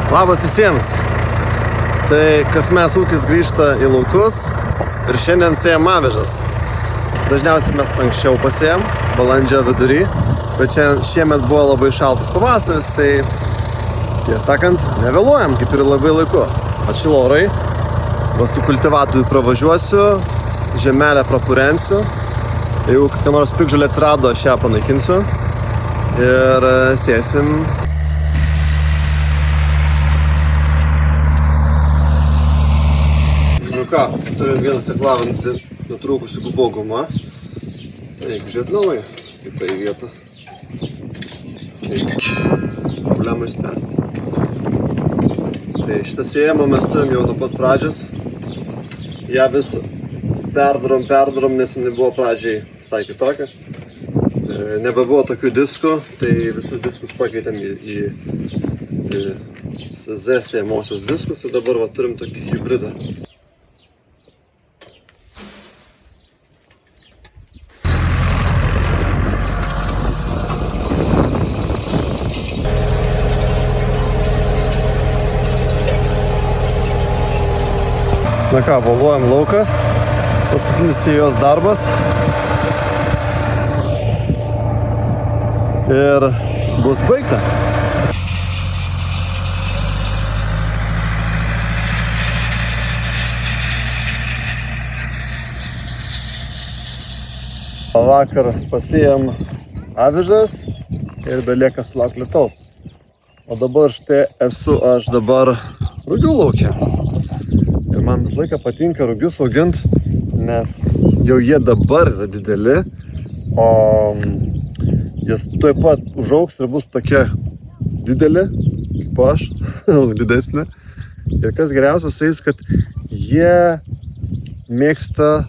Labas visiems. Tai kasmet ūkis grįžta į laukus ir šiandien sėjam avižas. Dažniausiai mes anksčiau pasėjam, balandžio vidury, bet šiemet buvo labai šaltas pavasaris, tai tiesą sakant, nevėluojam, kaip ir labai laiku. Atšilo orai, va su kultivatoriu pravažiuosiu, žemelę prapurensiu, jeigu kokia nors piktžolė atsirado, aš ją panaikinsiu ir sėsim. Nu ką, turim vieną sėklavantį nutrūkusių gubau gumą. Tai jeigu žiūrėt naują, kitą į vietą. Problemą išspręsti. Tai šitą sėjimą mes turim jau nuo pat pradžios. Ja vis perdarom, nes jinai buvo pradžiai visai kitokia. Nebebuvo tokių diskų, tai visus diskus pakeitėm į SZ sėjamosios diskus ir dabar va turim tokį hybridą. Na ką, valuojam lauką, paskutinis sėjos darbas ir bus baigta. Vakar pasėjom avižas ir belieka sulaukti lietaus. O dabar štai esu aš dabar rugių lauke. Ir man visą laiką patinka rugius auginti, nes jau jie dabar yra dideli, o jis tuoj pat užaugs ir bus tokie dideli, kaip aš, didesni. Ir kas geriausia su jais, kad jie mėgsta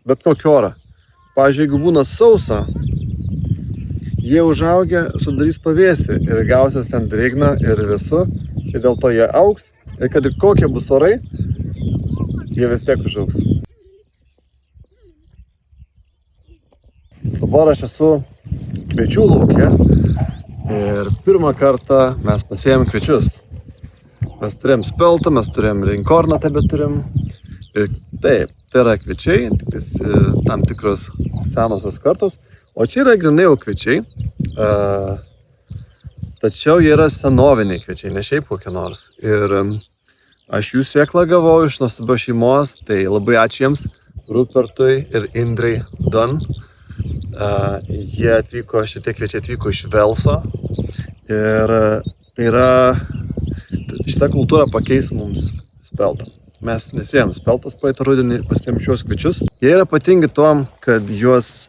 bet kokį orą. Pavyzdžiui, jeigu būna sausa, jie užaugę sudarys pavėsį ir gausis ten drėgna ir vėsu, ir dėl to jie augs. Ir kad ir kokie bus orai, jie vis tiek užaugs. Dabar aš esu kviečių lauke ir pirmą kartą mes pasėjom kviečius. Mes turėjom speltą, mes turėjom reinkorną, tebeturim. Ir taip, tai yra kviečiai, tam tikros senosios kartos. O čia yra grynai jau kviečiai. Tačiau jie yra senoviniai kviečiai, ne šiaip kokie nors. Ir aš jų sėklą gavau iš nuostabios šeimos, tai labai ačiū jiems, Rupertui ir Indrei Dunn. Šitie kviečiai atvyko iš Velso. Ir tai yra, šita kultūra pakeis mums speltą. Mes nesėjom speltos praeitą rudenį, pasėjom šios kviečius. Jie yra ypatingi tuom, kad juos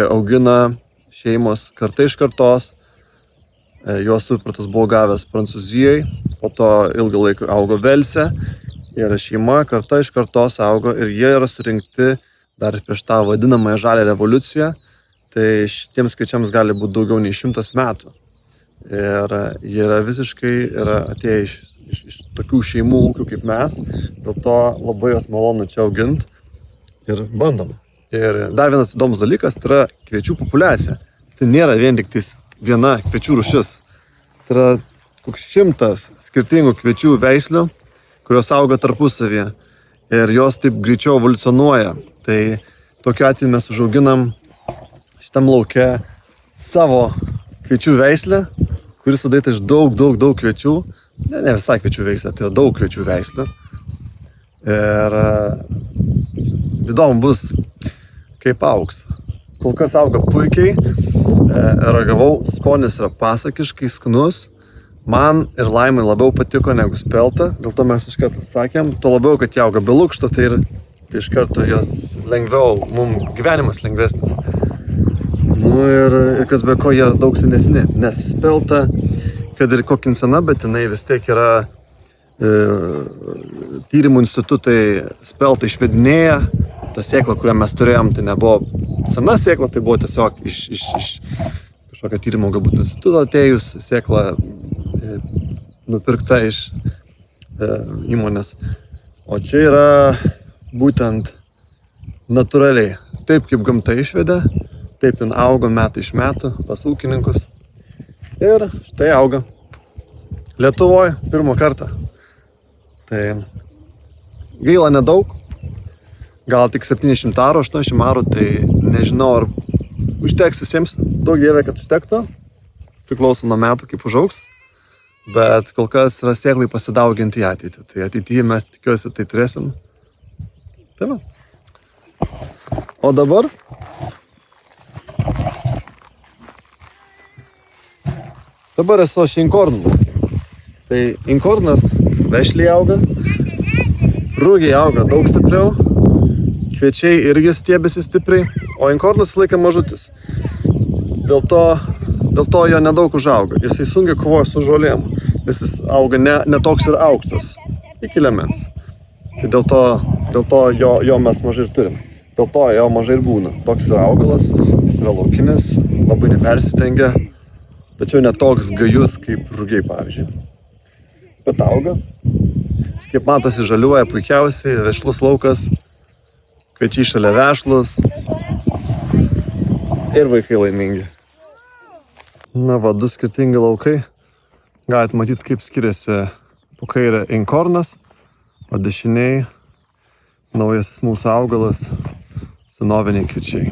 augina šeimos karta iš kartos. Jos Rupertas buvo gavęs Prancūzijoje, po to ilgą laiką augo Velse ir šeima karta iš kartos augo ir jie yra surinkti dar prieš tą vadinamąją žalią revoliuciją. Tai šitiems kviečiams gali būti daugiau nei 100 metų. Ir jie yra visiškai atėję iš tokių šeimų ūkių kaip mes, dėl to labai jos malonu čia auginti ir bandom. Ir dar vienas įdomus dalykas, tai yra kviečių populiacija. Tai nėra vien tik viena kviečių rūšis. Tai yra koks 100 skirtingų kviečių veislių, kurios auga tarpusavyje ir jos taip greičiau evoliucionuoja. Tai tokiu atveju mes užauginam šitam lauke savo kviečių veislę, kuris sudaryta iš daug kviečių. Ne visai kviečių veislė, tai yra daug kviečių veislių. Ir įdomu bus, kaip augs. Kol kas auga puikiai. Ragavau, skonis yra pasakiškai skanus. Man ir Laimai labiau patiko negu spelta, dėl to mes iš karto atsakėm. Tuo labiau, kad jie auga be lukšto, tai iš karto jos lengviau, mums gyvenimas lengvesnis. Nu ir kas be ko, jie yra daug senesni, nes spelta, kad ir kokia sena, bet jinai vis tiek yra tyrimų institutai speltą išvedinėja. Ta sėkla, kurią mes turėjom, tai nebuvo sena sėkla, tai buvo tiesiog iš kažkokio tyrimo galbūt instituto atėjus sėkla nupirkta iš įmonės. O čia yra būtent natūraliai. Taip kaip gamta išvedė, taip jin auga metai iš metų pas ūkininkus. Ir štai auga. Lietuvoje pirmą kartą. Tai gaila nedaug. Gal tik 700 arų, 800 arų, tai nežinau, ar užteks visiems. Daug dievė, kad užtektų. Priklauso nuo metų, kaip užaugs. Bet kol kas yra sėklai pasidauginti į ateitį. Tai ateityje mes tikiuosi tai turėsim. Tai va. O dabar esu aš inkornu. Tai inkornas vešliai auga, rūgiai auga daug stipriau, kviečiai irgi stiebėsi stipriai, o inkornas laikė mažutis. Dėl to jo nedaug užauga. Jisai sunkiai kovoja su žolėm, nes jis auga ne toks ir aukštas, iki liemens. Tai dėl to jo mes mažai ir turim. Dėl to jo mažai ir būna. Toks yra augalas, jis yra laukinis, labai nepersistengia, tačiau netoks gajus kaip rūgiai, pavyzdžiui. Bet auga. Kaip matosi, žaliuoja puikiausiai, vešlus laukas, kviečiai šalia vešlus ir vaikai laimingi. Na va, 2 skirtingi laukai. Galit matyti, kaip skiriasi po kairę inkornas, o dešiniai naujasis mūsų augalas, senoviniai kviečiai.